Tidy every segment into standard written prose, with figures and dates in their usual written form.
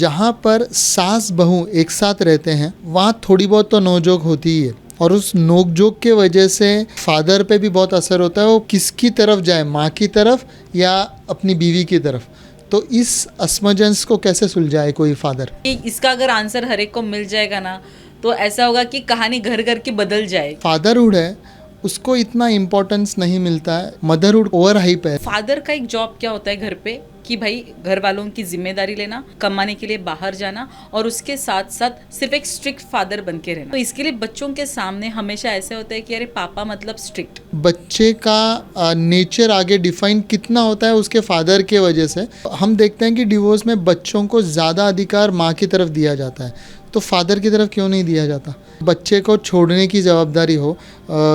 जहाँ पर सास बहू एक साथ रहते हैं वहाँ थोड़ी बहुत तो नोक-झोंक होती ही है, और उस नोक-झोंक के वजह से फादर पे भी बहुत असर होता है, वो किसकी तरफ जाए, माँ की तरफ या अपनी बीवी की तरफ। तो इस असमंजस को कैसे सुलझाए कोई फादर? इसका अगर आंसर हर एक को मिल जाएगा ना, तो ऐसा होगा कि कहानी घर घर की बदल जाए। फादरहुड है उसको इतना इम्पोर्टेंस नहीं मिलता है, मदरहुड ओवर हाइप है। फादर का एक जॉब क्या होता है घर पे, कि भाई घर वालों की जिम्मेदारी लेना, कमाने के लिए बाहर जाना, और उसके साथ साथ सिर्फ एक स्ट्रिक्ट फादर बन के रहना। तो इसके लिए बच्चों के सामने हमेशा ऐसे होता है कि अरे पापा मतलब स्ट्रिक्ट। बच्चे का नेचर आगे डिफाइन कितना होता है उसके फादर के वजह से। हम देखते हैं कि डिवोर्स में बच्चों को ज़्यादा अधिकार माँ की तरफ दिया जाता है, तो फादर की तरफ क्यों नहीं दिया जाता? बच्चे को छोड़ने की जवाबदारी हो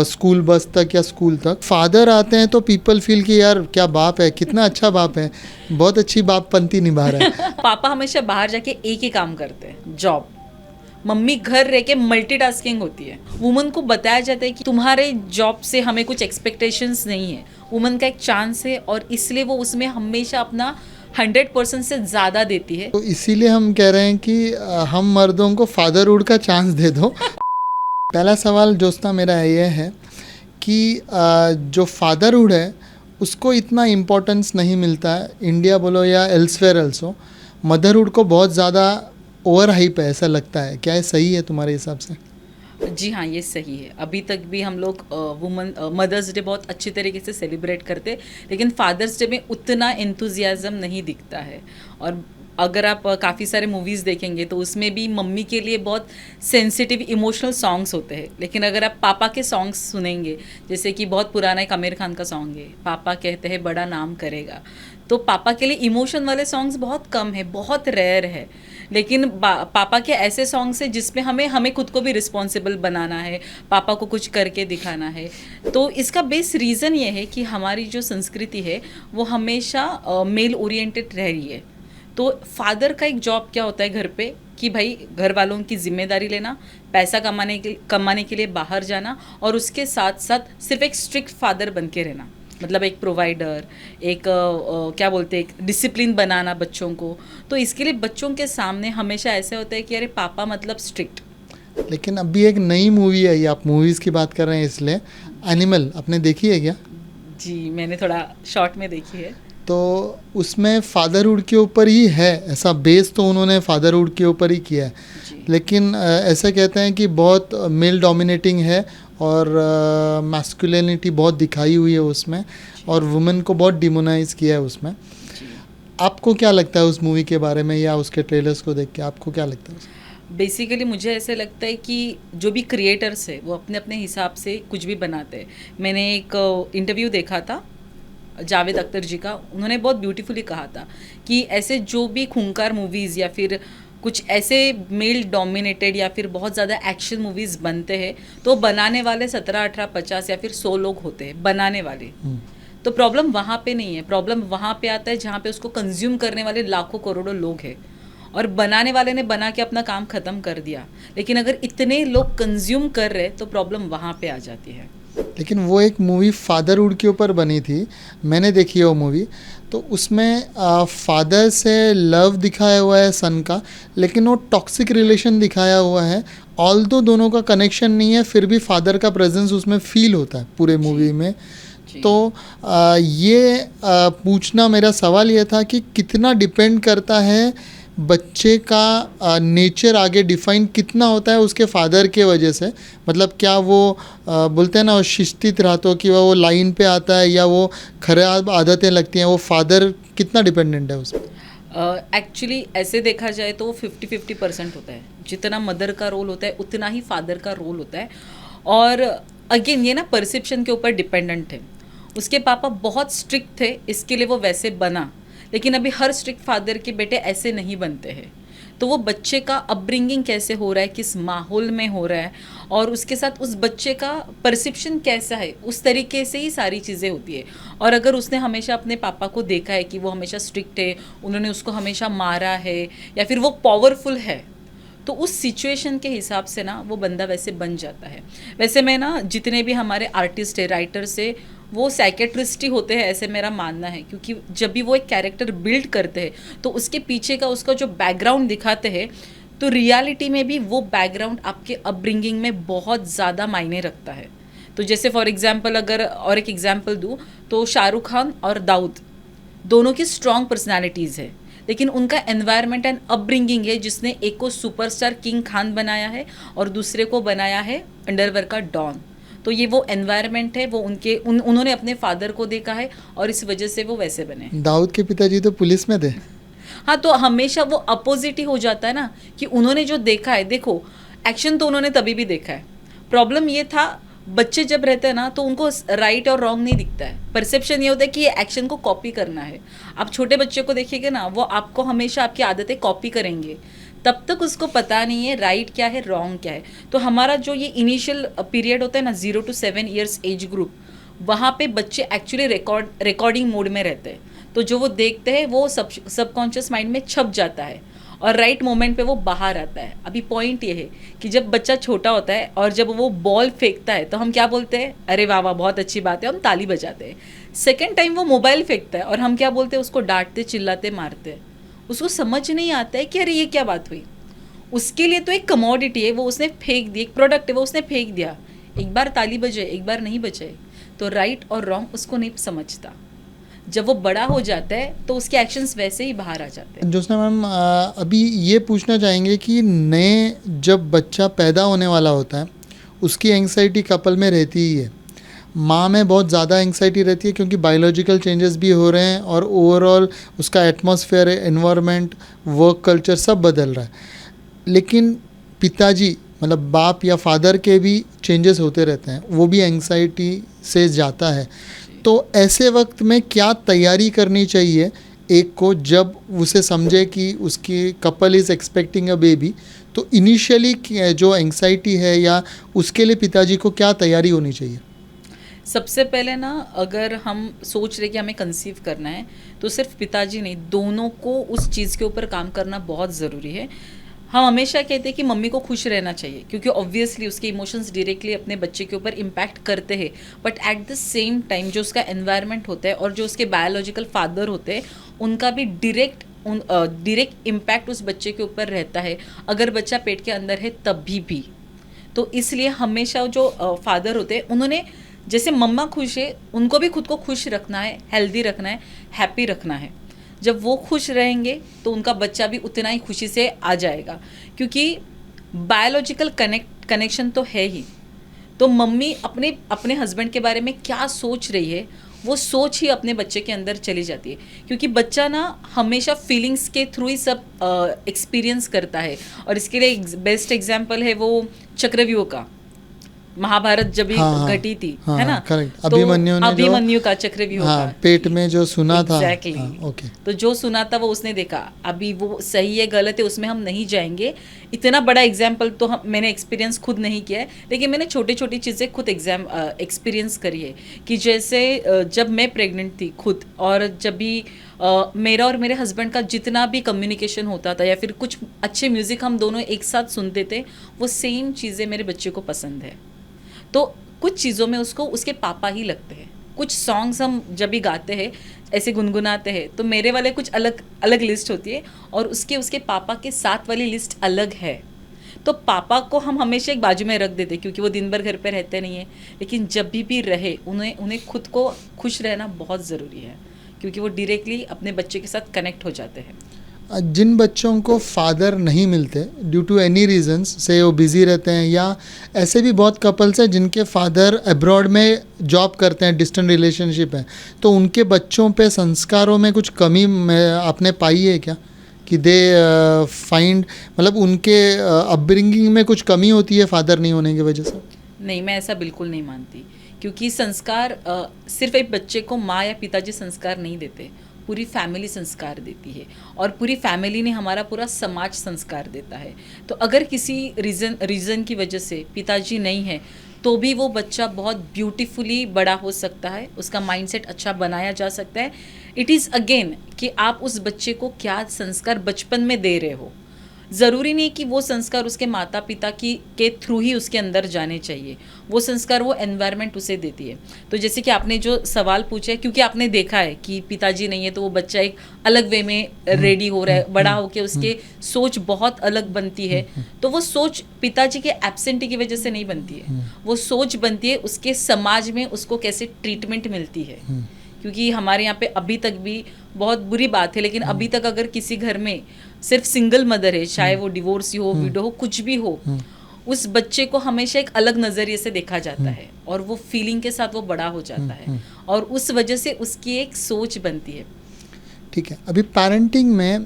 स्कूल बस तक या स्कूल तक, फादर आते हैं तो पीपल फील कि यार क्या बाप है, कितना अच्छा बाप है, बहुत अच्छी बाप पंथी निभा रहा है। पापा हमेशा बाहर जाके एक ही काम करते हैं, जॉब। मम्मी घर रह के मल्टीटास्किंग होती है। वुमन को बताया जाता है कि तुम्हारे जॉब से हमें कुछ एक्सपेक्टेशंस नहीं है, वुमन का एक चांस है, और इसलिए वो उसमें हमेशा अपना 100% से ज़्यादा देती है। तो इसीलिए हम कह रहे हैं कि हम मर्दों को फादरहुड का चांस दे दो। पहला सवाल जोस्ना मेरा ये है कि जो फादरहुड है उसको इतना इम्पोर्टेंस नहीं मिलता है, इंडिया बोलो या एल्सवेयर ऑल्सो। मदरहुड को बहुत ज़्यादा ओवर हाइप है, ऐसा लगता है। क्या ये सही है तुम्हारे हिसाब से? जी हाँ, ये सही है। अभी तक भी हम लोग मदर्स डे बहुत अच्छी तरीके से सेलिब्रेट करते, लेकिन फादर्स डे में उतना एंथुजियाज़म नहीं दिखता है। और अगर आप काफ़ी सारे मूवीज़ देखेंगे तो उसमें भी मम्मी के लिए बहुत सेंसिटिव इमोशनल सॉन्ग्स होते हैं, लेकिन अगर आप पापा के सॉन्ग्स सुनेंगे, जैसे कि बहुत पुराना एक आमिर खान का सॉन्ग है, पापा कहते हैं बड़ा नाम करेगा, तो पापा के लिए इमोशन वाले सॉन्ग्स बहुत कम है, बहुत रेयर है। लेकिन पापा के ऐसे सॉन्ग्स हैं जिसमें हमें खुद को भी रिस्पॉन्सिबल बनाना है, पापा को कुछ करके दिखाना है। तो इसका बेस रीज़न ये है कि हमारी जो संस्कृति है वो हमेशा मेल ओरिएंटेड रह रही है। तो फादर का एक जॉब क्या होता है घर पे, कि भाई घर वालों की जिम्मेदारी लेना, पैसा कमाने के लिए बाहर जाना, और उसके साथ साथ सिर्फ एक स्ट्रिक्ट फादर बन के रहना, मतलब एक प्रोवाइडर, एक क्या बोलते हैं, एक डिसिप्लिन बनाना बच्चों को। तो इसके लिए बच्चों के सामने हमेशा ऐसे होता है कि अरे पापा मतलब स्ट्रिक्ट। लेकिन अभी एक नई मूवी आई, आप मूवीज़ की बात कर रहे हैं इसलिए, एनिमल आपने देखी है क्या? जी, मैंने थोड़ा शॉर्ट में देखी है। तो उसमें फादरहुड के ऊपर ही है, ऐसा बेस तो उन्होंने फादरहुड के ऊपर ही किया है। जी। लेकिन ऐसा कहते हैं कि बहुत मेल डोमिनेटिंग है, और मैस्कुलिनिटी बहुत दिखाई हुई है उसमें, और वुमेन को बहुत डिमोनाइज किया है उसमें। जी। आपको क्या लगता है उस मूवी के बारे में, या उसके ट्रेलर्स को देख के आपको क्या लगता है? बेसिकली मुझे ऐसे लगता है कि जो भी क्रिएटर्स है वो अपने अपने हिसाब से कुछ भी बनाते हैं। मैंने एक इंटरव्यू देखा था जावेद अख्तर जी का, उन्होंने बहुत ब्यूटीफुली कहा था कि ऐसे जो भी खूंखार मूवीज़ या फिर कुछ ऐसे मेल डोमिनेटेड या फिर बहुत ज़्यादा एक्शन मूवीज़ बनते हैं, तो बनाने वाले 17, 18, 50 या फिर 100 लोग होते हैं बनाने वाले। तो प्रॉब्लम वहाँ पे नहीं है, प्रॉब्लम वहाँ पे आता है जहाँ पे उसको कंज्यूम करने वाले लाखों करोड़ों लोग हैं, और बनाने वाले ने बना के अपना काम ख़त्म कर दिया। लेकिन अगर इतने लोग कंज्यूम कर रहे तो प्रॉब्लम वहाँ पे आ जाती है। लेकिन वो एक मूवी फादरहुड के ऊपर बनी थी, मैंने देखी है वो मूवी। तो उसमें फादर से लव दिखाया हुआ है सन का, लेकिन वो टॉक्सिक रिलेशन दिखाया हुआ है। ऑल्दो दोनों का कनेक्शन नहीं है, फिर भी फादर का प्रेजेंस उसमें फील होता है पूरे मूवी में। तो ये पूछना, मेरा सवाल ये था कि कितना डिपेंड करता है बच्चे का नेचर आगे डिफाइन कितना होता है उसके फादर के वजह से। मतलब क्या वो बोलते हैं ना, वो शिस्तित रहता हो कि वो लाइन पे आता है, या वो खराब आदतें लगती हैं, वो फादर कितना डिपेंडेंट है उस पर? एक्चुअली ऐसे देखा जाए तो 50-50% होता है। जितना मदर का रोल होता है उतना ही फादर का रोल होता है। और अगेन ये ना परसेप्शन के ऊपर डिपेंडेंट है। उसके पापा बहुत स्ट्रिक्ट थे, इसके लिए वो वैसे बना, लेकिन अभी हर स्ट्रिक्ट फादर के बेटे ऐसे नहीं बनते हैं। तो वो बच्चे का अपब्रिंगिंग कैसे हो रहा है, किस माहौल में हो रहा है, और उसके साथ उस बच्चे का परसेप्शन कैसा है, उस तरीके से ही सारी चीज़ें होती है। और अगर उसने हमेशा अपने पापा को देखा है कि वो हमेशा स्ट्रिक्ट है, उन्होंने उसको हमेशा मारा है, या फिर वो पावरफुल है, तो उस सिचुएशन के हिसाब से ना वो बंदा वैसे बन जाता है। वैसे मैं ना जितने भी हमारे आर्टिस्ट है, राइटर्स है, वो साइकेट्रिस्ट ही होते हैं ऐसे मेरा मानना है, क्योंकि जब भी वो एक कैरेक्टर बिल्ड करते हैं तो उसके पीछे का उसका जो बैकग्राउंड दिखाते हैं, तो रियलिटी में भी वो बैकग्राउंड आपके अपब्रिंगिंग में बहुत ज़्यादा मायने रखता है। तो जैसे फॉर एग्जांपल अगर और एक एग्जांपल दूँ तो शाहरुख खान और दाऊद दोनों की स्ट्रॉन्ग पर्सनालिटीज़ है, लेकिन उनका एनवायरनमेंट एंड अपब्रिंगिंग है जिसने एक को सुपरस्टार किंग खान बनाया है और दूसरे को बनाया है अंडरवर्ल्ड का डॉन। तो ये वो एनवायरनमेंट है, वो उन्होंने अपने फादर को देखा है और इस वजह से वो वैसे बने। दाऊद के पिताजी तो पुलिस में थे। हाँ, तो हमेशा वो अपोजिट ही हो जाता है ना, कि उन्होंने जो देखा है, देखो एक्शन तो उन्होंने तभी भी देखा है। प्रॉब्लम ये था, बच्चे जब रहते हैं ना तो उनको राइट और रॉन्ग नहीं दिखता है, परसेप्शन ये होता है कि ये एक्शन को कॉपी करना है। आप छोटे बच्चे को देखिएगा ना, वो आपको हमेशा आपकी आदतें कॉपी करेंगे, तब तक उसको पता नहीं है राइट क्या है रॉन्ग क्या है। तो हमारा जो ये इनिशियल पीरियड होता है ना, 0 to 7 ईयर्स एज ग्रुप, वहाँ पे बच्चे एक्चुअली रिकॉर्डिंग मोड में रहते हैं। तो जो वो देखते हैं वो सबकॉन्शियस माइंड में छप जाता है और राइट मोमेंट पे वो बाहर आता है। अभी पॉइंट ये है कि जब बच्चा छोटा होता है और जब वो बॉल फेंकता है तो हम क्या बोलते हैं, अरे वाह वाह बहुत अच्छी बात है, हम ताली बजाते हैं। सेकेंड टाइम वो मोबाइल फेंकता है और हम क्या बोलते हैं, उसको डांटते चिल्लाते मारते हैं। उसको समझ नहीं आता है कि अरे ये क्या बात हुई। उसके लिए तो एक कमोडिटी है, वो उसने फेंक दी, एक प्रोडक्ट है वो उसने फेंक दिया। एक बार ताली बजाए, एक बार नहीं बजाए, तो राइट और रॉन्ग उसको नहीं समझता। जब वो बड़ा हो जाता है तो उसके एक्शंस वैसे ही बाहर आ जाते हैं। ज्योत्सना मैम, अभी ये पूछना चाहेंगे कि नए जब बच्चा पैदा होने वाला होता है उसकी एंग्जाइटी कपल में रहती ही है। माँ में बहुत ज़्यादा एंग्जाइटी रहती है क्योंकि बायोलॉजिकल चेंजेस भी हो रहे हैं और ओवरऑल उसका एटमॉस्फेयर, एनवायरनमेंट, वर्क कल्चर सब बदल रहा है। लेकिन पिताजी मतलब बाप या फादर के भी चेंजेस होते रहते हैं, वो भी एंग्जाइटी से जाता है। तो ऐसे वक्त में क्या तैयारी करनी चाहिए एक को, जब उसे समझे कि उसकी couple is expecting a baby, तो इनिशियली जो एंग्जाइटी है या उसके लिए पिताजी को क्या तैयारी होनी चाहिए? सबसे पहले ना, अगर हम सोच रहे कि हमें कंसीव करना है तो सिर्फ पिताजी नहीं, दोनों को उस चीज़ के ऊपर काम करना बहुत ज़रूरी है। हम हमेशा कहते हैं कि मम्मी को खुश रहना चाहिए क्योंकि ऑब्वियसली उसके इमोशंस डायरेक्टली अपने बच्चे के ऊपर इम्पैक्ट करते हैं, but at the same time जो उसका एनवायरनमेंट होता है और जो उसके बायोलॉजिकल फादर होते हैं उनका भी डायरेक्ट इम्पैक्ट उस बच्चे के ऊपर रहता है, अगर बच्चा पेट के अंदर है तभी भी। तो इसलिए हमेशा जो फादर होते हैं, उन्होंने जैसे मम्मा खुश है, उनको भी खुद को खुश रखना है, हेल्दी रखना है, हैप्पी रखना है। जब वो खुश रहेंगे तो उनका बच्चा भी उतना ही खुशी से आ जाएगा, क्योंकि बायोलॉजिकल कनेक्शन तो है ही। तो मम्मी अपने हस्बैंड के बारे में क्या सोच रही है, वो सोच ही अपने बच्चे के अंदर चली जाती है, क्योंकि बच्चा ना हमेशा फीलिंग्स के थ्रू ही सब एक्सपीरियंस करता है। और इसके लिए बेस्ट एग्जाम्पल है वो चक्रव्यूह का, महाभारत जब भी घटी थी, है ना, करेक्ट। तो अभिमन्यु का चक्रव्यूह का पेट में जो सुना था, ओके, तो जो सुना था वो उसने देखा। अभी वो सही है गलत है उसमें हम नहीं जाएंगे, इतना बड़ा एग्जाम्पल तो मैंने एक्सपीरियंस खुद नहीं किया है, लेकिन मैंने छोटी छोटी चीज़ें खुद एक्सपीरियंस करी है। कि जैसे जब मैं प्रेग्नेंट थी खुद, और जब भी मेरा और मेरे हस्बैंड का जितना भी कम्युनिकेशन होता था या फिर कुछ अच्छे म्यूज़िक हम दोनों एक साथ सुनते थे, वो सेम चीज़ें मेरे बच्चे को पसंद है। तो कुछ चीज़ों में उसको उसके पापा ही लगते हैं। कुछ सॉन्ग्स हम जब भी गाते हैं, ऐसे गुनगुनाते हैं, तो मेरे वाले कुछ अलग अलग लिस्ट होती है और उसके पापा के साथ वाली लिस्ट अलग है। तो पापा को हम हमेशा एक बाजू में रख देते हैं क्योंकि वो दिन भर घर पे रहते नहीं है, लेकिन जब भी रहे उन्हें खुद को खुश रहना बहुत ज़रूरी है, क्योंकि वो डायरेक्टली अपने बच्चे के साथ कनेक्ट हो जाते हैं। जिन बच्चों को फादर नहीं मिलते ड्यू टू एनी रीजंस से, वो बिज़ी रहते हैं, या ऐसे भी बहुत कपल्स हैं जिनके फादर अब्रॉड में जॉब करते हैं, डिस्टेंट रिलेशनशिप है, तो उनके बच्चों पे संस्कारों में कुछ कमी आपने पाई है क्या? कि दे फाइंड, मतलब उनके अपब्रिंगिंग में कुछ कमी होती है फादर नहीं होने की वजह से? नहीं, मैं ऐसा बिल्कुल नहीं मानती, क्योंकि संस्कार सिर्फ एक बच्चे को माँ या पिताजी संस्कार नहीं देते, पूरी फैमिली संस्कार देती है, और पूरी फैमिली ने हमारा पूरा समाज संस्कार देता है। तो अगर किसी रीज़न की वजह से पिताजी नहीं है तो भी वो बच्चा बहुत ब्यूटीफुली बड़ा हो सकता है, उसका माइंडसेट अच्छा बनाया जा सकता है। इट इज़ अगेन कि आप उस बच्चे को क्या संस्कार बचपन में दे रहे हो। ज़रूरी नहीं कि वो संस्कार उसके माता पिता की के थ्रू ही उसके अंदर जाने चाहिए, वो संस्कार वो एनवायरनमेंट उसे देती है। तो जैसे कि आपने जो सवाल पूछा है, क्योंकि आपने देखा है कि पिताजी नहीं है तो वो बच्चा एक अलग वे में रेडी हो रहा है, बड़ा होके उसके सोच बहुत अलग बनती है। तो वो सोच पिताजी के एब्सेंटी की वजह से नहीं बनती है, वो सोच बनती है उसके समाज में उसको कैसे ट्रीटमेंट मिलती है। क्योंकि हमारे यहाँ पे अभी तक भी बहुत बुरी बात है, लेकिन अभी तक अगर किसी घर में सिर्फ सिंगल मदर है, चाहे वो डिवोर्स हो, विडो हो, कुछ भी हो, उस बच्चे को हमेशा एक अलग नज़रिए से देखा जाता है और वो फीलिंग के साथ वो बड़ा हो जाता है और उस वजह से उसकी एक सोच बनती है। ठीक है, अभी पेरेंटिंग में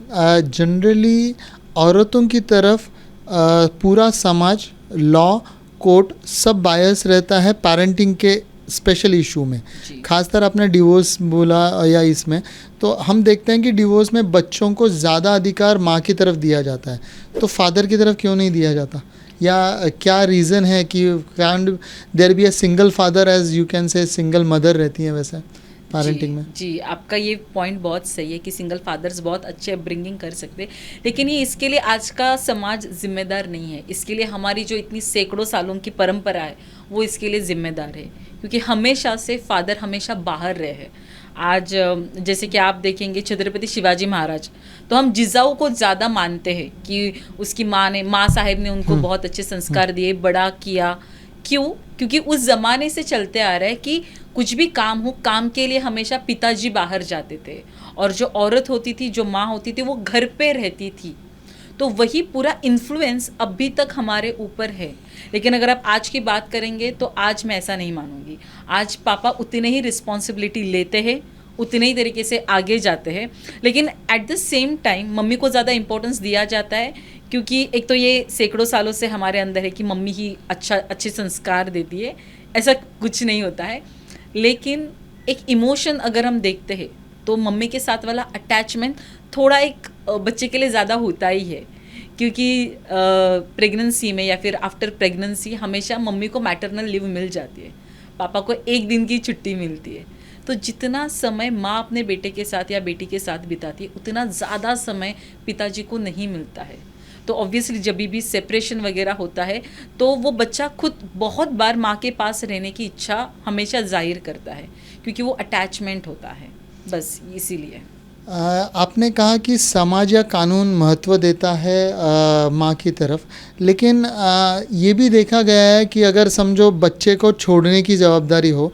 जनरली औरतों की तरफ पूरा समाज, लॉ, कोर्ट सब बायस रहता है पेरेंटिंग के स्पेशल इशू में। जी। खासकर आपने डिवोर्स बोला या इसमें, तो हम देखते हैं कि डिवोर्स में बच्चों को ज़्यादा अधिकार माँ की तरफ दिया जाता है, तो फादर की तरफ क्यों नहीं दिया जाता? या क्या रीज़न है कि can there be a single father as you can say single mother रहती हैं वैसे पेरेंटिंग में? जी, आपका ये पॉइंट बहुत सही है कि सिंगल फादर्स बहुत अच्छे अपब्रिंगिंग कर सकते हैं, लेकिन ये इसके लिए आज का समाज जिम्मेदार नहीं है। इसके लिए हमारी जो इतनी सैकड़ों सालों की परंपरा है वो इसके लिए जिम्मेदार है, क्योंकि हमेशा से फादर हमेशा बाहर रहे हैं। आज जैसे कि आप देखेंगे छत्रपति शिवाजी महाराज, तो हम जिजाऊ को ज़्यादा मानते हैं कि उसकी माँ साहेब ने उनको बहुत अच्छे संस्कार दिए, बड़ा किया। क्यों? क्योंकि उस ज़माने से चलते आ रहा है कि कुछ भी काम हो, काम के लिए हमेशा पिताजी बाहर जाते थे और जो औरत होती थी, जो माँ होती थी, वो घर पे रहती थी। तो वही पूरा इन्फ्लुएंस अभी तक हमारे ऊपर है। लेकिन अगर आप आज की बात करेंगे तो आज मैं ऐसा नहीं मानूंगी। आज पापा उतने ही रिस्पॉन्सिबिलिटी लेते हैं, उतने ही तरीके से आगे जाते हैं, लेकिन at the same time mummy को ज़्यादा इंपॉर्टेंस दिया जाता है, क्योंकि एक तो ये सैकड़ों सालों से हमारे अंदर है कि मम्मी ही अच्छे संस्कार देती है। ऐसा कुछ नहीं होता है, लेकिन एक इमोशन अगर हम देखते हैं तो मम्मी के साथ वाला अटैचमेंट थोड़ा एक बच्चे के लिए ज़्यादा होता ही है, क्योंकि प्रेगनेंसी में या फिर आफ्टर प्रेगनेंसी हमेशा मम्मी को मैटरनल लीव मिल जाती है, पापा को 1 दिन की छुट्टी मिलती है। तो जितना समय माँ अपने बेटे के साथ या बेटी के साथ बिताती है, उतना ज़्यादा समय पिताजी को नहीं मिलता है। तो ऑब्वियसली जब भी सेपरेशन वगैरह होता है तो वो बच्चा खुद बहुत बार माँ के पास रहने की इच्छा हमेशा जाहिर करता है, क्योंकि वो अटैचमेंट होता है, बस इसीलिए। आपने कहा कि समाज या कानून महत्व देता है माँ की तरफ, लेकिन ये भी देखा गया है कि अगर समझो बच्चे को छोड़ने की जवाबदारी हो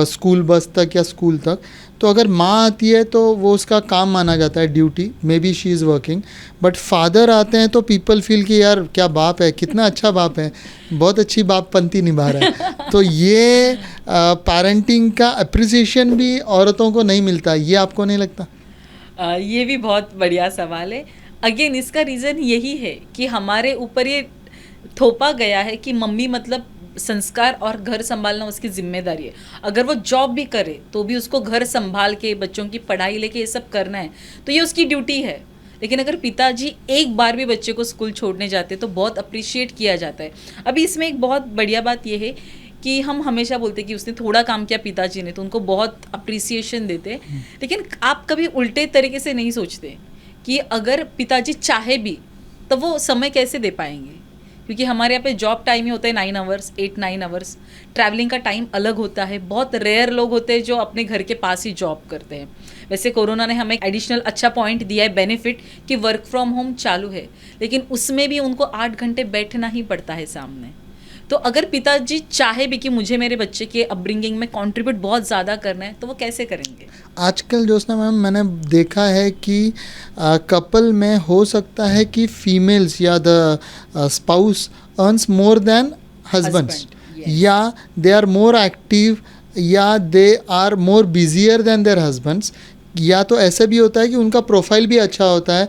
स्कूल बस तक या स्कूल तक, तो अगर माँ आती है तो वो उसका काम माना जाता है, duty, may be she is working. But father आते हैं तो पीपल फील कि यार क्या बाप है, कितना अच्छा बाप है, बहुत अच्छी बाप पंक्ति निभा रहा है। तो ये पेरेंटिंग का अप्रिसिएशन भी औरतों को नहीं मिलता, ये आपको नहीं लगता? ये भी बहुत बढ़िया सवाल है। अगेन इसका रीज़न यही है कि हमारे ऊपर ये थोपा गया है कि मम्मी मतलब संस्कार और घर संभालना उसकी जिम्मेदारी है। अगर वो जॉब भी करे तो भी उसको घर संभाल के बच्चों की पढ़ाई लेके ये सब करना है, तो ये उसकी ड्यूटी है। लेकिन अगर पिताजी एक बार भी बच्चे को स्कूल छोड़ने जाते तो बहुत अप्रिशिएट किया जाता है। अभी इसमें एक बहुत बढ़िया बात यह है कि हम हमेशा बोलते हैं कि उसने थोड़ा काम किया पिताजी ने, तो उनको बहुत अप्रिसिएशन देते, लेकिन आप कभी उल्टे तरीके से नहीं सोचते कि अगर पिताजी चाहे भी तो वो समय कैसे दे पाएंगे, क्योंकि हमारे यहाँ पे जॉब टाइम ही होता है 9 आवर्स, 8-9 आवर्स। ट्रैवलिंग का टाइम अलग होता है, बहुत रेयर लोग होते हैं जो अपने घर के पास ही जॉब करते हैं। वैसे कोरोना ने हमें एडिशनल अच्छा पॉइंट दिया है, बेनिफिट, कि वर्क फ्रॉम होम चालू है, लेकिन उसमें भी उनको 8 घंटे बैठना ही पड़ता है सामने। तो अगर पिताजी चाहे भी कि मुझे मेरे बच्चे के अपब्रिंगिंग में कंट्रीब्यूट बहुत ज़्यादा करना है, तो वो कैसे करेंगे? आजकल ज्योत्सना मैम मैंने देखा है कि कपल में हो सकता है कि फीमेल्स या the spouse earns more than husbands, yes. या दे आर मोर एक्टिव, या they are more busier than their husbands, या तो ऐसा भी होता है कि उनका प्रोफाइल भी अच्छा होता है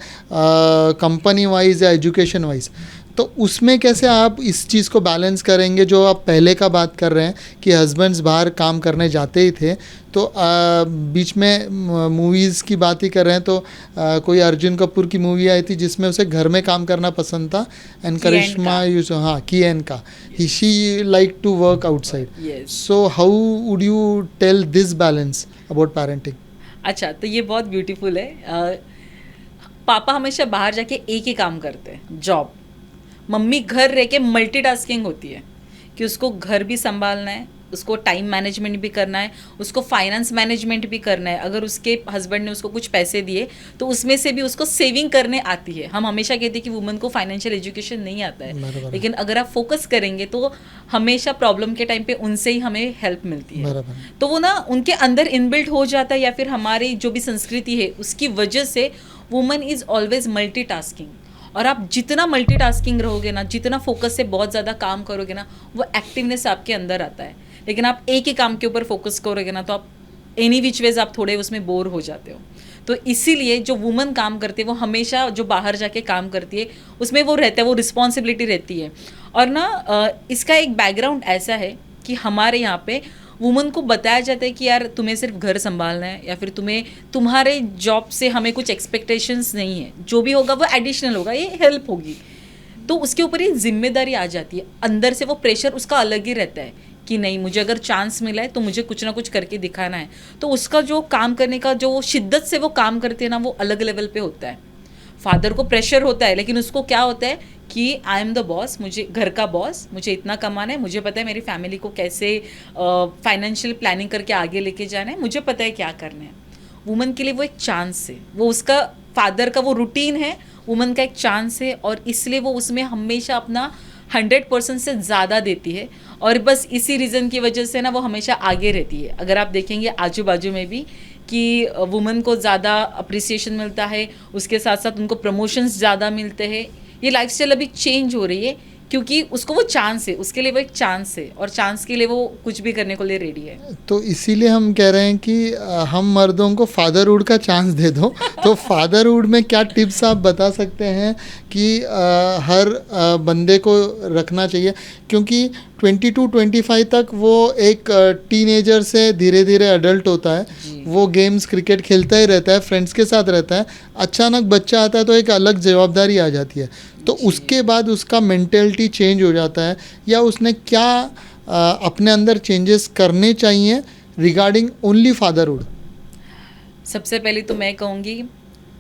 कंपनी वाइज या एजुकेशन वाइज। तो उसमें कैसे आप इस चीज़ को बैलेंस करेंगे? जो आप पहले का बात कर रहे हैं कि हस्बैंड्स बाहर काम करने जाते ही थे, तो बीच में मूवीज़ की बात ही कर रहे हैं, तो कोई अर्जुन कपूर की मूवी आई थी जिसमें उसे घर में काम करना पसंद था, एंड करिश्मा यूज, हाँ, किएन का, she like to work outside. So how would you tell this balance about parenting? अच्छा, तो ये बहुत ब्यूटीफुल है। पापा हमेशा बाहर जाके एक ही काम करते हैं, जॉब। मम्मी घर रह के मल्टीटास्किंग होती है कि उसको घर भी संभालना है, उसको टाइम मैनेजमेंट भी करना है, उसको फाइनेंस मैनेजमेंट भी करना है। अगर उसके हस्बैंड ने उसको कुछ पैसे दिए तो उसमें से भी उसको सेविंग करने आती है। हम हमेशा कहते हैं कि वुमन को फाइनेंशियल एजुकेशन नहीं आता है, लेकिन अगर आप फोकस करेंगे तो हमेशा प्रॉब्लम के टाइम पे उनसे ही हमें हेल्प मिलती है। तो वो ना उनके अंदर इनबिल्ट हो जाता है, या फिर हमारी जो भी संस्कृति है उसकी वजह से वुमन इज़ ऑलवेज मल्टीटास्किंग। और आप जितना मल्टीटास्किंग रहोगे ना, जितना फोकस से बहुत ज़्यादा काम करोगे ना, वो एक्टिवनेस आपके अंदर आता है। लेकिन आप एक ही काम के ऊपर फोकस करोगे ना, तो आप एनी विच वेज आप थोड़े उसमें बोर हो जाते हो। तो इसीलिए जो वुमन काम करती है वो हमेशा जो बाहर जाके काम करती है उसमें वो रहता है, वो रिस्पॉन्सिबिलिटी रहती है। और ना इसका एक बैकग्राउंड ऐसा है कि हमारे यहाँ पे वुमन को बताया जाता है कि यार तुम्हें सिर्फ घर संभालना है, या फिर तुम्हें तुम्हारे जॉब से हमें कुछ एक्सपेक्टेशंस नहीं है, जो भी होगा वो एडिशनल होगा, ये हेल्प होगी। तो उसके ऊपर ये जिम्मेदारी आ जाती है, अंदर से वो प्रेशर उसका अलग ही रहता है कि नहीं, मुझे अगर चांस मिला है तो मुझे कुछ ना कुछ करके दिखाना है। तो उसका जो काम करने का जो शिद्दत से वो काम करते हैं ना, वो अलग लेवल पे होता है। फादर को प्रेशर होता है, लेकिन उसको क्या होता है कि आई एम द बॉस, मुझे घर का बॉस, मुझे इतना कमाना है, मुझे पता है मेरी फैमिली को कैसे फाइनेंशियल प्लानिंग करके आगे लेके जाना है, मुझे पता है क्या करना है। वुमन के लिए वो एक चांस है, वो उसका फादर का वो रूटीन है, वुमन का एक चांस है, और इसलिए वो उसमें हमेशा अपना 100% से ज़्यादा देती है। और बस इसी रीज़न की वजह से ना वो हमेशा आगे रहती है। अगर आप देखेंगे आजू बाजू में भी कि वुमन को ज़्यादा अप्रिसिएशन मिलता है, उसके साथ साथ उनको प्रमोशंस ज़्यादा मिलते हैं। ये लाइफस्टाइल अभी चेंज हो रही है क्योंकि उसको वो चांस है, उसके लिए वो एक चांस है, और चांस के लिए वो कुछ भी करने को लिए रेडी है। तो इसीलिए हम कह रहे हैं कि हम मर्दों को फादरहुड का चांस दे दो। तो फादरहुड में क्या टिप्स आप बता सकते हैं कि हर बंदे को रखना चाहिए, क्योंकि 22-25 तक वो एक टीनेजर से धीरे धीरे अडल्ट होता है, वो गेम्स क्रिकेट खेलता ही रहता है, फ्रेंड्स के साथ रहता है, अचानक बच्चा आता है तो एक अलग जवाबदारी आ जाती है। तो उसके बाद उसका मेंटेलिटी चेंज हो जाता है, या उसने क्या अपने अंदर चेंजेस करने चाहिए रिगार्डिंग ओनली फादरहुड? सबसे पहले तो मैं कहूँगी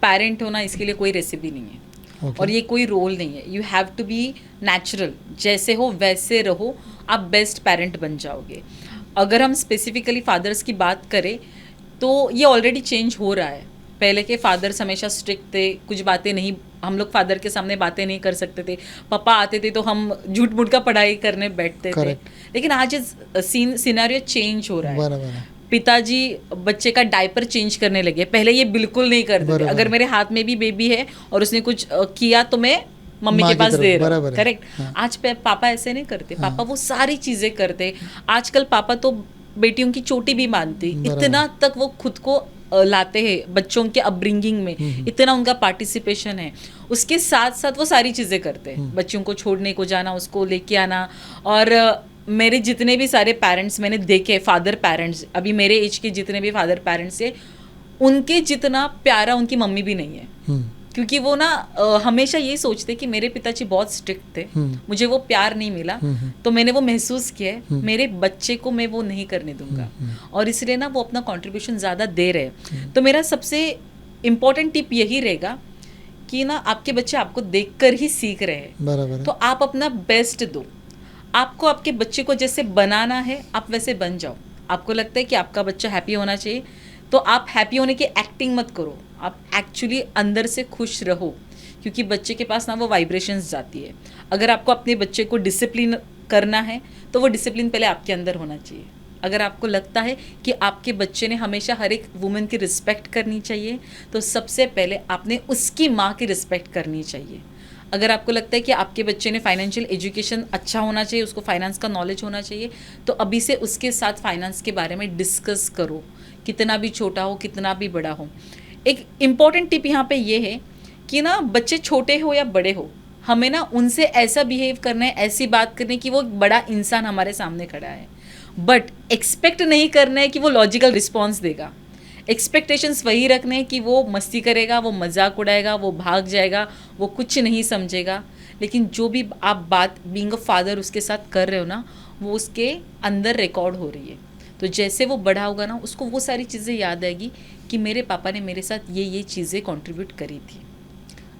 पेरेंट होना इसके लिए कोई रेसिपी नहीं है। और ये कोई रोल नहीं है। You have to be natural, जैसे हो वैसे रहो, आप बेस्ट पेरेंट बन जाओगे। अगर हम स्पेसिफिकली फादर्स की बात करें तो ये ऑलरेडी चेंज हो रहा है। पहले के फादर्स हमेशा स्ट्रिक्ट थे, कुछ बातें नहीं, हम लोग फादर के सामने बातें नहीं कर सकते थे। पापा आते थे तो हम झूठ मूठ का पढ़ाई करने बैठते थे। लेकिन आज सिनेरियो चेंज हो रहा है। पिताजी बच्चे का डायपर चेंज करने लगे, पहले ये बिल्कुल नहीं करते थे। अगर मेरे हाथ में भी बेबी है और उसने कुछ किया तो मैं मम्मी के पास दे रहा हूँ, करेक्ट। आज पापा ऐसे नहीं करते, पापा वो सारी चीजें करते। आजकल पापा तो बेटियों की चोटी भी बांधते, इतना तक वो खुद को लाते हैं बच्चों के अपब्रिंगिंग में, इतना उनका पार्टिसिपेशन है। उसके साथ साथ वो सारी चीज़ें करते हैं, बच्चों को छोड़ने को जाना, उसको लेके आना। और मेरे जितने भी सारे पेरेंट्स मैंने देखे, फादर पेरेंट्स, अभी मेरे एज के जितने भी फादर पेरेंट्स है, उनके जितना प्यारा उनकी मम्मी भी नहीं है। क्योंकि वो ना हमेशा ये सोचते कि मेरे पिताजी बहुत स्ट्रिक्ट थे, मुझे वो प्यार नहीं मिला, तो मैंने वो महसूस किया है, मेरे बच्चे को मैं वो नहीं करने दूंगा। और इसलिए ना वो अपना कंट्रीब्यूशन ज़्यादा दे रहे। तो मेरा सबसे इम्पोर्टेंट टिप यही रहेगा कि ना आपके बच्चे आपको देखकर ही सीख रहे हैं, तो आप अपना बेस्ट दो। आपको आपके बच्चे को जैसे बनाना है आप वैसे बन जाओ। आपको लगता है कि आपका बच्चा हैप्पी होना चाहिए, तो आप हैप्पी होने की एक्टिंग मत करो, आप एक्चुअली अंदर से खुश रहो, क्योंकि बच्चे के पास ना वो वाइब्रेशंस जाती है। अगर आपको अपने बच्चे को डिसिप्लिन करना है तो वो डिसिप्लिन पहले आपके अंदर होना चाहिए। अगर आपको लगता है कि आपके बच्चे ने हमेशा हर एक वुमेन की रिस्पेक्ट करनी चाहिए, तो सबसे पहले आपने उसकी माँ की रिस्पेक्ट करनी चाहिए। अगर आपको लगता है कि आपके बच्चे ने फाइनेंशियल एजुकेशन अच्छा होना चाहिए, उसको फाइनेंस का नॉलेज होना चाहिए, तो अभी से उसके साथ फाइनेंस के बारे में डिस्कस करो, कितना भी छोटा हो कितना भी बड़ा हो। एक इम्पॉर्टेंट टिप यहाँ पे ये है कि ना बच्चे छोटे हो या बड़े हो, हमें ना उनसे ऐसा बिहेव करना है, ऐसी बात करनी है कि वो एक बड़ा इंसान हमारे सामने खड़ा है। बट एक्सपेक्ट नहीं करना है कि वो लॉजिकल रिस्पॉन्स देगा। एक्सपेक्टेशंस वही रखने हैं कि वो मस्ती करेगा, वो मजाक उड़ाएगा, वो भाग जाएगा, वो कुछ नहीं समझेगा। लेकिन जो भी आप बात बीइंग अ फादर उसके साथ कर रहे हो ना, वो उसके अंदर रिकॉर्ड हो रही है। तो जैसे वो बड़ा होगा ना, उसको वो सारी चीज़ें याद आएगी कि मेरे पापा ने मेरे साथ ये चीज़ें कंट्रीब्यूट करी थी।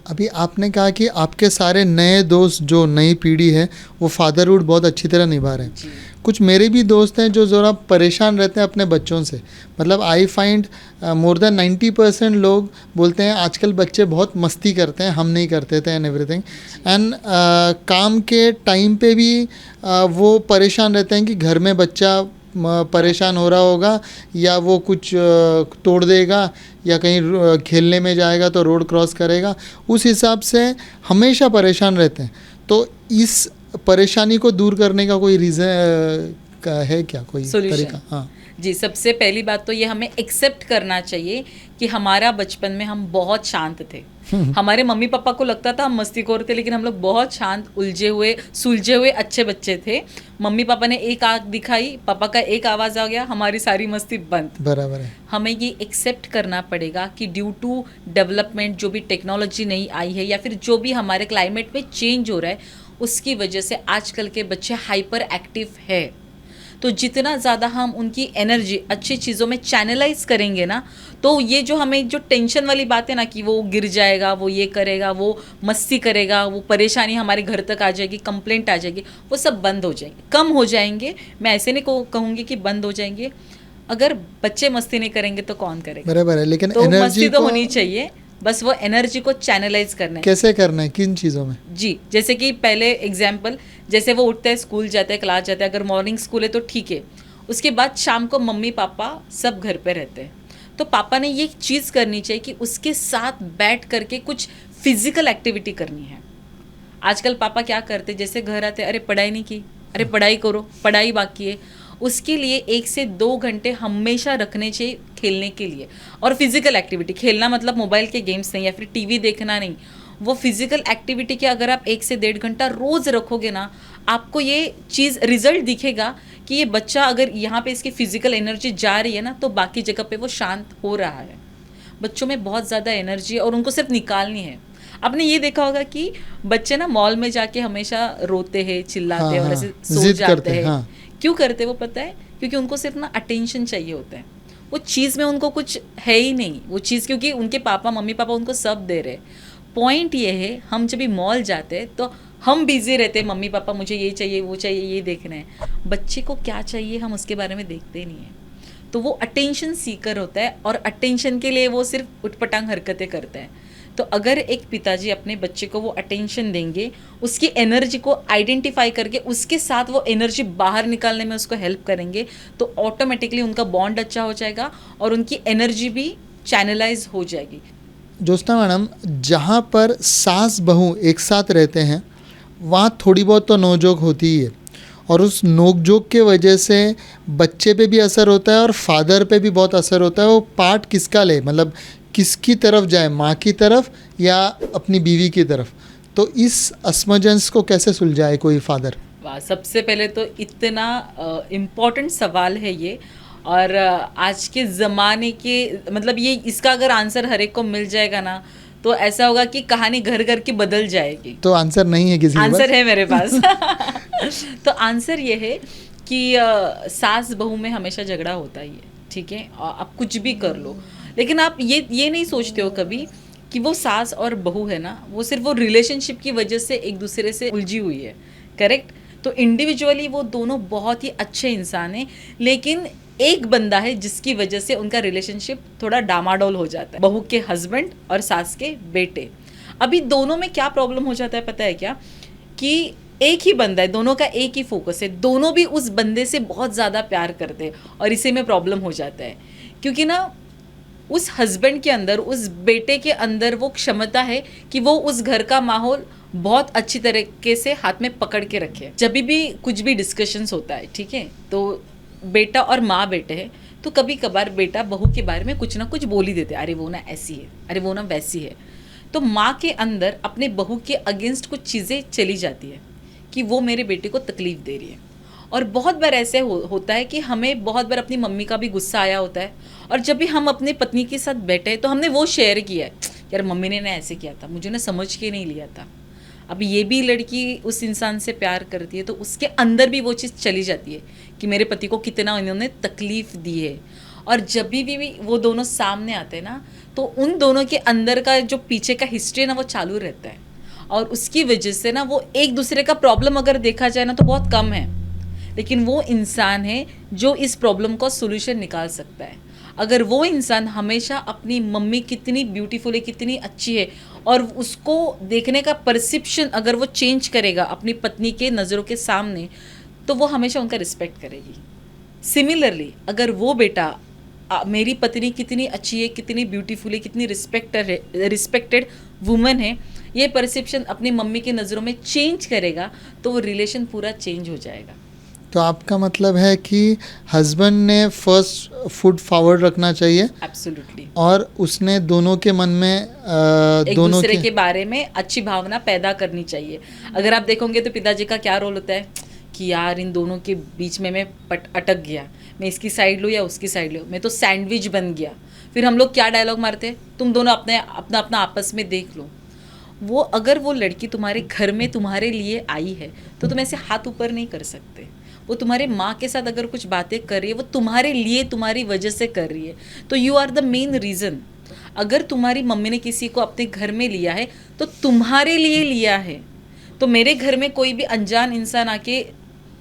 अभी आपने कहा कि आपके सारे नए दोस्त जो नई पीढ़ी है वो फादरहुड बहुत अच्छी तरह निभा रहे हैं। जी कुछ मेरे भी दोस्त हैं जो ज़रा परेशान रहते हैं अपने बच्चों से। मतलब आई फाइंड मोर देन 90% लोग बोलते हैं आजकल बच्चे बहुत मस्ती करते हैं, हम नहीं करते थे एंड एवरीथिंग। एंड काम के टाइम पे भी वो परेशान रहते हैं कि घर में बच्चा परेशान हो रहा होगा, या वो कुछ तोड़ देगा, या कहीं खेलने में जाएगा तो रोड क्रॉस करेगा। उस हिसाब से हमेशा परेशान रहते हैं। तो इस परेशानी को दूर करने का कोई रीज़न का है क्या, कोई Solution. तरीका? हाँ जी, सबसे पहली बात तो ये हमें एक्सेप्ट करना चाहिए कि हमारा बचपन में हम बहुत शांत थे। हमारे मम्मी पापा को लगता था हम मस्तीखोर थे, लेकिन हम लोग बहुत शांत, उलझे हुए, सुलझे हुए अच्छे बच्चे थे। मम्मी पापा ने एक आंख दिखाई, पापा का एक आवाज़ आ गया, हमारी सारी मस्ती बंद। बराबर है। हमें ये एक्सेप्ट करना पड़ेगा कि ड्यू टू डेवलपमेंट, जो भी टेक्नोलॉजी नई आई है या फिर जो भी हमारे क्लाइमेट में चेंज हो रहा है, उसकी वजह से आजकल के बच्चे हाइपर एक्टिव है। तो जितना ज़्यादा हम उनकी एनर्जी अच्छी चीज़ों में चैनलाइज करेंगे ना, तो ये जो हमें जो टेंशन वाली बात है ना कि वो गिर जाएगा, वो ये करेगा, वो मस्ती करेगा, वो परेशानी हमारे घर तक आ जाएगी, कंप्लेंट आ जाएगी, वो सब बंद हो जाएंगे, कम हो जाएंगे। मैं ऐसे नहीं कहूँगी कि बंद हो जाएंगे। अगर बच्चे मस्ती नहीं करेंगे तो कौन करेगा? बराबर है, लेकिन तो एनर्जी मस्ती तो को होनी चाहिए, बस वो एनर्जी को चैनलाइज करना है। कैसे करना है, किन चीज़ों में? जी, जैसे कि पहले एग्जाम्पल, जैसे वो उठता है, स्कूल जाता है, क्लास जाता है, अगर मॉर्निंग स्कूल है तो ठीक है। उसके बाद शाम को मम्मी पापा सब घर पे रहते हैं, तो पापा ने ये चीज़ करनी चाहिए कि उसके साथ बैठ करके कुछ फिजिकल एक्टिविटी करनी है। आजकल पापा क्या करते, जैसे घर आते, अरे पढ़ाई नहीं की, अरे पढ़ाई करो, पढ़ाई बाकी है। उसके लिए 1 से 2 घंटे हमेशा रखने चाहिए खेलने के लिए। और फिजिकल एक्टिविटी, खेलना मतलब मोबाइल के गेम्स नहीं या फिर टीवी देखना नहीं, वो फिजिकल एक्टिविटी के अगर आप 1 से 1.5 घंटा रोज़ रखोगे ना, आपको ये चीज़ रिजल्ट दिखेगा कि ये बच्चा अगर यहाँ पे इसकी फिजिकल एनर्जी जा रही है ना, तो बाकी जगह पे वो शांत हो रहा है। बच्चों में बहुत ज़्यादा एनर्जी है और उनको सिर्फ निकालनी है। आपने ये देखा होगा कि बच्चे ना मॉल में जाके हमेशा रोते हैं, चिल्लाते हैं, हाँ, और हाँ, ऐसे सो जिद जाते करते हैं। हैं, हाँ। क्यों करते हैं वो पता है? क्योंकि उनको सिर्फ ना अटेंशन चाहिए होता है। वो चीज़ में उनको कुछ है ही नहीं वो चीज़, क्योंकि उनके पापा मम्मी पापा उनको सब दे रहे। पॉइंट ये है, हम जब भी मॉल जाते हैं तो हम बिजी रहते हैं, मम्मी पापा मुझे ये चाहिए, वो चाहिए, ये देखना है। बच्चे को क्या चाहिए हम उसके बारे में देखते ही नहीं है। तो वो अटेंशन सीकर होता है, और अटेंशन के लिए वो सिर्फ उटपटांग हरकतें करता है। तो अगर एक पिताजी अपने बच्चे को वो अटेंशन देंगे, उसकी एनर्जी को आइडेंटिफाई करके उसके साथ वो एनर्जी बाहर निकालने में उसको हेल्प करेंगे, तो ऑटोमेटिकली उनका बॉन्ड अच्छा हो जाएगा और उनकी एनर्जी भी चैनलाइज हो जाएगी। ज्योत्सना मैडम, जहाँ पर सास बहू एक साथ रहते हैं वहाँ थोड़ी बहुत तो नोक-झोंक होती ही है, और उस नोक-झोंक के वजह से बच्चे पे भी असर होता है और फादर पे भी बहुत असर होता है। वो पार्ट किसका ले, मतलब किसकी तरफ जाए, माँ की तरफ या अपनी बीवी की तरफ? तो इस असमंजस को कैसे सुलझाए कोई फादर? वाह, सबसे पहले तो इतना इम्पोर्टेंट सवाल है ये। और आज के ज़माने के, मतलब ये, इसका अगर आंसर हर एक को मिल जाएगा ना, तो ऐसा होगा कि कहानी घर घर की बदल जाएगी। तो आंसर नहीं है किसी के पास? आंसर है मेरे पास। तो आंसर ये है कि सास बहू में हमेशा झगड़ा होता ही है, ठीक है? आप कुछ भी कर लो, लेकिन आप ये नहीं सोचते हो कभी कि वो सास और बहू है ना, वो सिर्फ वो रिलेशनशिप की वजह से एक दूसरे से उलझी हुई है, करेक्ट? तो इंडिविजुअली वो दोनों बहुत ही अच्छे इंसान हैं, लेकिन एक बंदा है जिसकी वजह से उनका रिलेशनशिप थोड़ा डामाडोल हो जाता है। बहू के हस्बैंड और सास के बेटे। अभी दोनों में क्या प्रॉब्लम हो जाता है पता है क्या? कि एक ही बंदा है, दोनों का एक ही फोकस है, दोनों भी उस बंदे से बहुत ज़्यादा प्यार करते हैं, और इसी में प्रॉब्लम हो जाता है। क्योंकि ना उस हस्बैंड के अंदर, उस बेटे के अंदर वो क्षमता है कि वो उस घर का माहौल बहुत अच्छी तरीके से हाथ में पकड़ के रखे। जब भी कुछ भी डिस्कशंस होता है, ठीक है, तो बेटा और माँ बेटे हैं, तो कभी कभार बेटा बहू के बारे में कुछ ना कुछ बोल ही देते, अरे वो ना ऐसी है, अरे वो ना वैसी है। तो माँ के अंदर अपने बहू के अगेंस्ट कुछ चीज़ें चली जाती है कि वो मेरे बेटे को तकलीफ़ दे रही है। और बहुत बार ऐसे होता है कि हमें बहुत बार अपनी मम्मी का भी गुस्सा आया होता है, और जब भी हम अपने पत्नी के साथ बैठे तो हमने वो शेयर किया है, यार मम्मी ने ना ऐसे किया था, मुझे ना समझ के नहीं लिया था। अब ये भी लड़की उस इंसान से प्यार करती है, तो उसके अंदर भी वो चीज़ चली जाती है कि मेरे पति को कितना इन्होंने तकलीफ़ दी है। और जब भी वो दोनों सामने आते हैं ना, तो उन दोनों के अंदर का जो पीछे का हिस्ट्री है ना, वो चालू रहता है। और उसकी वजह से ना वो एक दूसरे का प्रॉब्लम अगर देखा जाए ना तो बहुत कम है, लेकिन वो इंसान है जो इस प्रॉब्लम का सोल्यूशन निकाल सकता है। अगर वो इंसान हमेशा अपनी मम्मी कितनी ब्यूटीफुल है, कितनी अच्छी है, और उसको देखने का परसेप्शन अगर वो चेंज करेगा अपनी पत्नी के नज़रों के सामने, तो वो हमेशा उनका रिस्पेक्ट करेगी। सिमिलरली अगर वो बेटा मेरी पत्नी कितनी अच्छी है, कितनी ब्यूटीफुल है, कितनी रिस्पेक्टेड वुमन है, ये परसेप्शन अपनी मम्मी की नज़रों में चेंज करेगा, तो वो रिलेशन पूरा चेंज हो जाएगा। तो आपका मतलब है कि हस्बैंड ने फर्स्ट फुट फॉरवर्ड रखना चाहिए एब्सोल्युटली। और उसने दोनों के मन में एक दोनों दूसरे के बारे में अच्छी भावना पैदा करनी चाहिए। अगर आप देखोगे तो पिताजी का क्या रोल होता है कि यार इन दोनों के बीच में मैं अटक गया, मैं इसकी साइड लूँ या उसकी साइड लूँ, मैं तो सैंडविच बन गया। फिर हम लोग क्या डायलॉग मारते हैं, तुम दोनों अपना अपना आपस में देख लो। वो अगर वो लड़की तुम्हारे घर में तुम्हारे लिए आई है तो तुम ऐसे हाथ ऊपर नहीं कर सकते। वो तुम्हारे माँ के साथ अगर कुछ बातें कर रही है, वो तुम्हारे लिए तुम्हारी वजह से कर रही है, तो you are the main reason. अगर तुम्हारी मम्मी ने किसी को अपने घर में लिया है तो तुम्हारे लिए लिया है। तो मेरे घर में कोई भी अनजान इंसान आके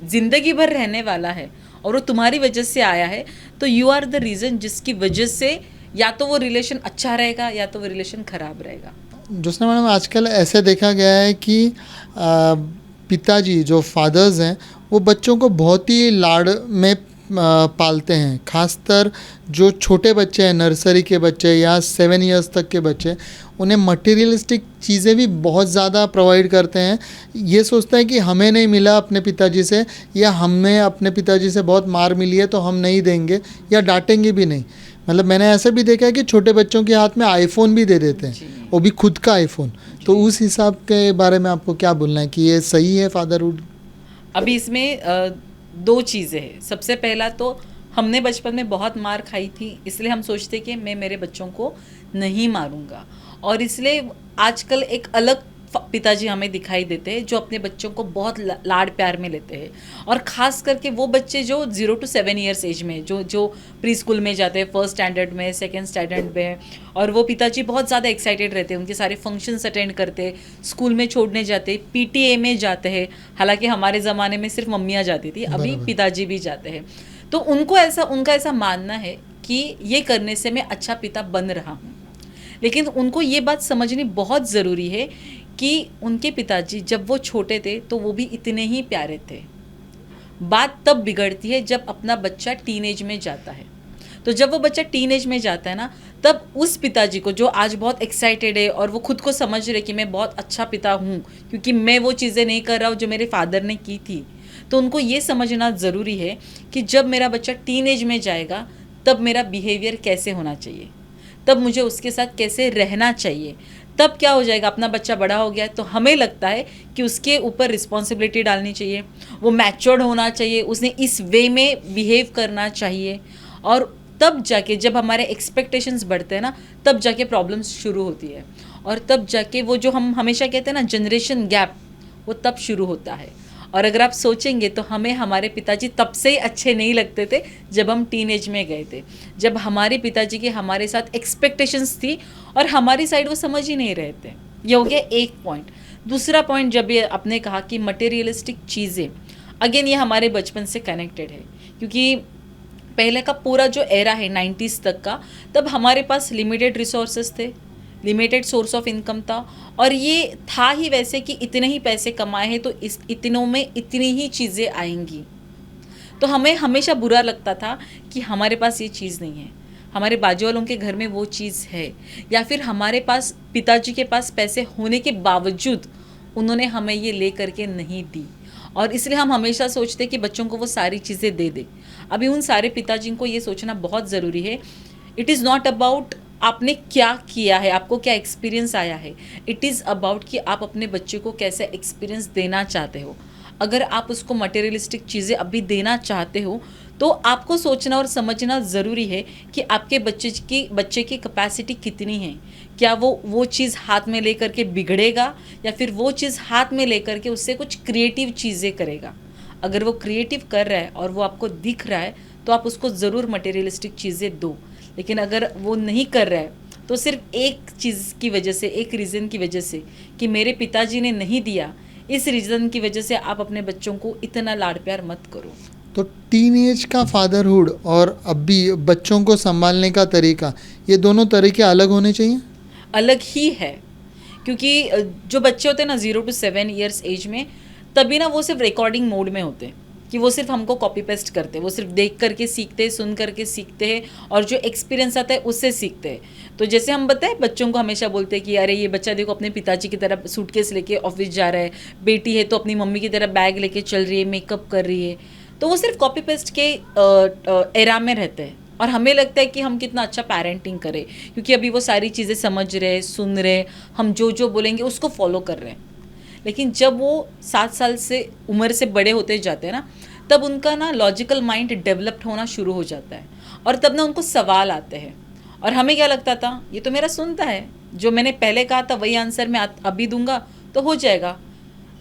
ज़िंदगी भर रहने वाला है और वो तुम्हारी वजह से आया है, तो यू आर द रीज़न जिसकी वजह से या तो वो रिलेशन अच्छा रहेगा या तो वो रिलेशन ख़राब रहेगा। ज्योत्सना मैडम, आजकल ऐसे देखा गया है कि पिताजी जो फादर्स हैं वो बच्चों को बहुत ही लाड़ में पालते हैं। खासकर जो छोटे बच्चे हैं, नर्सरी के बच्चे या 7 इयर्स तक के बच्चे, उन्हें मटेरियलिस्टिक चीज़ें भी बहुत ज़्यादा प्रोवाइड करते हैं। ये सोचते हैं कि हमें नहीं मिला अपने पिताजी से, या हमें अपने पिताजी से बहुत मार मिली है तो हम नहीं देंगे या डांटेंगे भी नहीं। मतलब मैंने ऐसा भी देखा है कि छोटे बच्चों के हाथ में आईफोन भी दे देते हैं, वो भी खुद का आईफोन। तो उस हिसाब के बारे में आपको क्या बोलना है कि ये सही है फादरहुड? अभी इसमें दो चीज़ें हैं। सबसे पहला तो हमने बचपन में बहुत मार खाई थी, इसलिए हम सोचते कि मैं मेरे बच्चों को नहीं मारूंगा, और इसलिए आजकल एक अलग पिताजी हमें दिखाई देते हैं जो अपने बच्चों को बहुत लाड प्यार में लेते हैं। और ख़ास करके वो बच्चे जो 0 to 7 ईयर्स एज में जो प्री स्कूल में जाते हैं, फर्स्ट स्टैंडर्ड में, सेकंड स्टैंडर्ड में, और वो पिताजी बहुत ज़्यादा एक्साइटेड रहते हैं, उनके सारे फंक्शंस अटेंड करते हैं, स्कूल में छोड़ने जाते, पीटीए में जाते हैं। हालांकि हमारे ज़माने में सिर्फ मम्मियाँ जाती थी, अभी पिताजी भी जाते हैं। तो उनका ऐसा मानना है कि ये करने से मैं अच्छा पिता बन रहा हूँ। लेकिन उनको ये बात समझनी बहुत ज़रूरी है कि उनके पिताजी जब वो छोटे थे तो वो भी इतने ही प्यारे थे। बात तब बिगड़ती है जब अपना बच्चा टीनेज में जाता है। तो जब वो बच्चा टीनेज में जाता है ना, तब उस पिताजी को जो आज बहुत एक्साइटेड है और वो खुद को समझ रहे कि मैं बहुत अच्छा पिता हूँ क्योंकि मैं वो चीज़ें नहीं कर रहा हूँ जो मेरे फादर ने की थी, तो उनको ये समझना ज़रूरी है कि जब मेरा बच्चा टीनेज में जाएगा तब मेरा बिहेवियर कैसे होना चाहिए, तब मुझे उसके साथ कैसे रहना चाहिए। तब क्या हो जाएगा, अपना बच्चा बड़ा हो गया है तो हमें लगता है कि उसके ऊपर रिस्पॉन्सिबिलिटी डालनी चाहिए, वो मैच्योर्ड होना चाहिए, उसने इस वे में बिहेव करना चाहिए। और तब जाके जब हमारे एक्सपेक्टेशंस बढ़ते हैं ना, तब जाके प्रॉब्लम्स शुरू होती है, और तब जाके वो जो हम हमेशा कहते हैं ना जनरेशन गैप, वो तब शुरू होता है। और अगर आप सोचेंगे तो हमें हमारे पिताजी तब से ही अच्छे नहीं लगते थे जब हम टीनेज में गए थे, जब हमारे पिताजी की हमारे साथ एक्सपेक्टेशंस थी और हमारी साइड वो समझ ही नहीं रहे थे। ये हो गया एक पॉइंट। दूसरा पॉइंट, जब ये आपने कहा कि मटेरियलिस्टिक चीज़ें, अगेन ये हमारे बचपन से कनेक्टेड है, क्योंकि पहले का पूरा जो एरा है 90s तक का, तब हमारे पास लिमिटेड रिसोर्सेज थे, लिमिटेड सोर्स ऑफ इनकम था, और ये था ही वैसे कि इतने ही पैसे कमाए हैं तो इस इतनों में इतनी ही चीज़ें आएंगी। तो हमें हमेशा बुरा लगता था कि हमारे पास ये चीज़ नहीं है, हमारे बाजू वालों के घर में वो चीज़ है, या फिर हमारे पास पिताजी के पास पैसे होने के बावजूद उन्होंने हमें ये ले करके नहीं दी, और इसलिए हम हमेशा सोचते कि बच्चों को वो सारी चीज़ें दे दे। अभी उन सारे पिताजी को ये सोचना बहुत ज़रूरी है, इट इज़ नॉट अबाउट आपने क्या किया है, आपको क्या एक्सपीरियंस आया है, इट इज़ अबाउट कि आप अपने बच्चे को कैसे एक्सपीरियंस देना चाहते हो। अगर आप उसको मटेरियलिस्टिक चीज़ें अभी देना चाहते हो तो आपको सोचना और समझना ज़रूरी है कि आपके बच्चे की कैपेसिटी कितनी है। क्या वो चीज़ हाथ में लेकर के बिगड़ेगा, या फिर वो चीज़ हाथ में लेकर के उससे कुछ क्रिएटिव चीज़ें करेगा। अगर वो क्रिएटिव कर रहा है और वो आपको दिख रहा है तो आप उसको ज़रूर मटेरियलिस्टिक चीज़ें दो। लेकिन अगर वो नहीं कर रहा है तो सिर्फ एक चीज़ की वजह से, एक रीज़न की वजह से कि मेरे पिताजी ने नहीं दिया, इस रीज़न की वजह से आप अपने बच्चों को इतना लाड प्यार मत करो। तो टीनेज का फादरहुड और अभी बच्चों को संभालने का तरीका, ये दोनों तरीके अलग होने चाहिए। अलग ही है, क्योंकि जो बच्चे होते हैं ना 0 to 7 years एज में, तभी ना वो सिर्फ रिकॉर्डिंग मोड में होते हैं कि वो सिर्फ हमको कॉपी पेस्ट करते हैं, वो सिर्फ देख करके सीखते हैं, सुन करके सीखते हैं और जो एक्सपीरियंस आता है उससे सीखते हैं। तो जैसे हम बताएं बच्चों को हमेशा बोलते हैं कि अरे ये बच्चा देखो अपने पिताजी की तरह सूटकेस लेके ऑफिस जा रहा है, बेटी है तो अपनी मम्मी की तरह बैग लेके चल रही है, मेकअप कर रही है, तो वो सिर्फ कॉपी पेस्ट के एरा में रहते हैं और हमें लगता है कि हम कितना अच्छा पेरेंटिंग करें क्योंकि अभी वो सारी चीज़ें समझ रहे, सुन रहे, हम जो जो बोलेंगे उसको फॉलो कर रहे हैं। लेकिन जब वो 7 साल से उम्र से बड़े होते जाते हैं ना, तब उनका ना लॉजिकल माइंड डेवलप्ड होना शुरू हो जाता है और तब ना उनको सवाल आते हैं। और हमें क्या लगता था, ये तो मेरा सुनता है, जो मैंने पहले कहा था वही आंसर मैं अभी दूंगा तो हो जाएगा।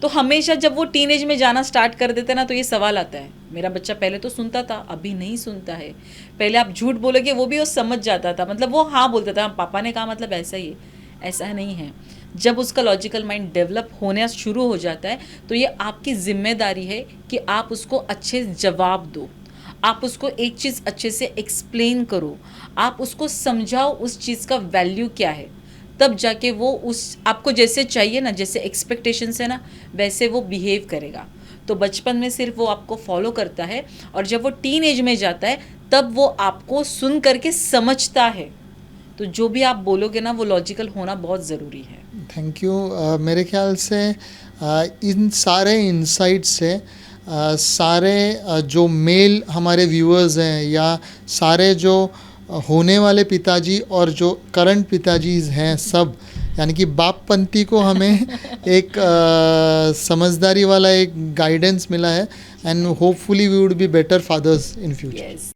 तो हमेशा जब वो टीनेज में जाना स्टार्ट कर देते ना तो ये सवाल आता है, मेरा बच्चा पहले तो सुनता था अभी नहीं सुनता है। पहले आप झूठ बोलोगे वो भी वो समझ जाता था, मतलब वो हाँ बोलता था, पापा ने कहा मतलब ऐसा ही है। ऐसा नहीं है। जब उसका लॉजिकल माइंड डेवलप होना शुरू हो जाता है तो ये आपकी जिम्मेदारी है कि आप उसको अच्छे जवाब दो, आप उसको एक चीज़ अच्छे से एक्सप्लेन करो, आप उसको समझाओ उस चीज़ का वैल्यू क्या है। तब जाके वो उस आपको जैसे चाहिए ना, जैसे एक्सपेक्टेशंस है ना, वैसे वो बिहेव करेगा। तो बचपन में सिर्फ वो आपको फॉलो करता है और जब वो टीन एज में जाता है तब वो आपको सुन करके समझता है। तो जो भी आप बोलोगे ना वो लॉजिकल होना बहुत ज़रूरी है। Thank you. मेरे ख्याल से इन सारे इंसाइट से सारे जो मेल हमारे व्यूअर्स हैं या सारे जो होने वाले पिताजी और जो करंट पिताजी हैं सब, यानी कि बापपंथी को हमें एक समझदारी वाला एक गाइडेंस मिला है and hopefully we would be better fathers in future. Yes.